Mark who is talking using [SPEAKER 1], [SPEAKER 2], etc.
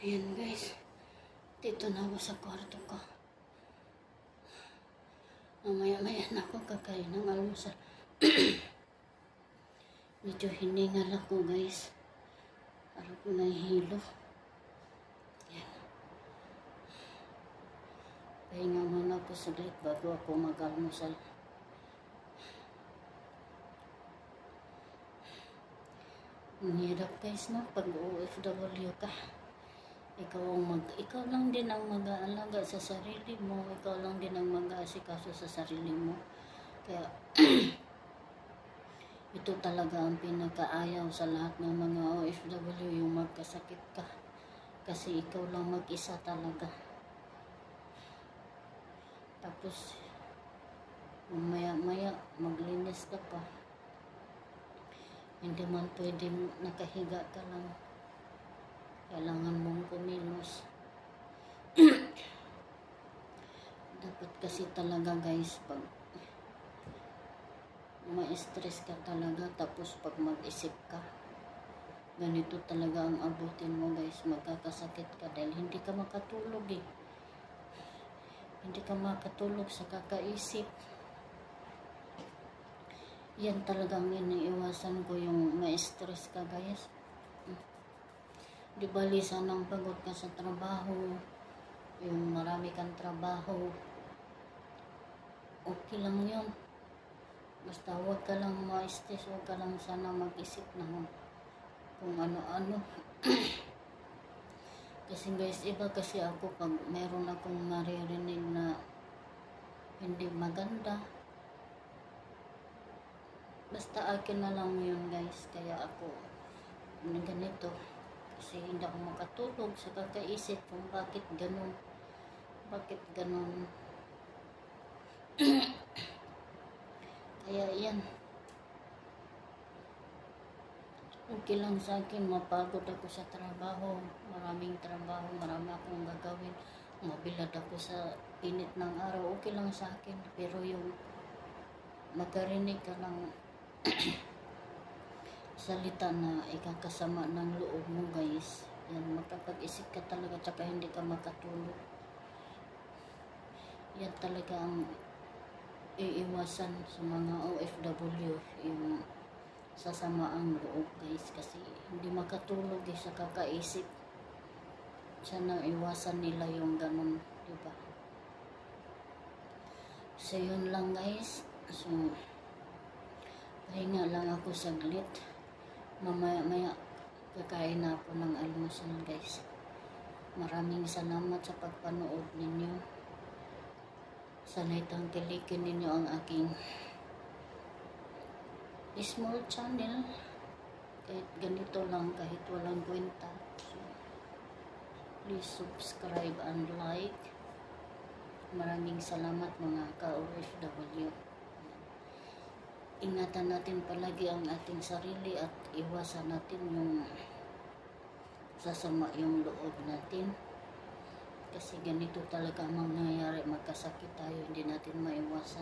[SPEAKER 1] Ayan guys, dito na ako sa kwarto ko. Mamaya-maya na ako kakain ng almusal. Medyo hiningal ako guys. Parang ko nahihilo. Ayan. Pahinga muna ako saglit bago ako mag-almusal. Ang hirap guys no, pag OFW ka. Ikaw lang din ang mag-aalaga sa sarili mo. Ikaw lang din ang mag-aasikaso sa sarili mo. Kaya, ito talaga ang pinakaayaw sa lahat ng mga OFW, yung magkasakit ka. Kasi ikaw lang mag-isa talaga. Tapos, maya-maya, maglinis ka pa. Hindi man pwedeng nakahiga ka lang. Kailangan mong kumilos. Dapat kasi talaga guys, pag ma-stress ka talaga, tapos pag mag-isip ka, ganito talaga ang abutin mo guys. Magkakasakit ka dahil hindi ka makatulog eh. Hindi ka makatulog sa kakaisip. Yan talagang iniiwasan ko, yung ma-stress ka guys. Di bali sanang pagod ka sa trabaho, yung marami kang trabaho, okay lang yun. Basta huwag ka lang ma-stress, huwag ka lang sana mag-isip na kung ano-ano. Kasi guys, iba kasi ako pag meron akong naririnig na hindi maganda, basta akin na lang yun guys. Kaya ako ganito. Kasi hindi ako makatulog sa kakaisip kung bakit ganun. Bakit ganun. Kaya yan. Okay lang sa akin, mapagod ako sa trabaho. Maraming trabaho, marami akong gagawin. Mabilad ako sa init ng araw. Okay lang sa akin. Pero yung magkarinig ka ng salita na ikakasama ng loob mo guys, yan, makapag-isip ka talaga, tsaka hindi ka makatulog. Yan talaga ang iiwasan sa mga OFW, yung sasama ang loob guys, kasi hindi makatulog eh, sa kakaisip. Sana iwasan nila yung ganun, diba? So yun lang guys. So pahinga lang ako saglit. Mamaya-maya kakain na ako ng almusal guys. Maraming salamat sa pagpanood ninyo. Sana'y tangkilikin ninyo ang aking small channel. Kahit ganito lang, kahit walang kwenta. So, please subscribe and like. Maraming salamat mga ka-OFW. Ingatan natin palagi ang ating sarili at iwasan natin yung sasama yung loob natin. Kasi ganito talaga ang mangyayari, magkasakit tayo, hindi natin maiwasan.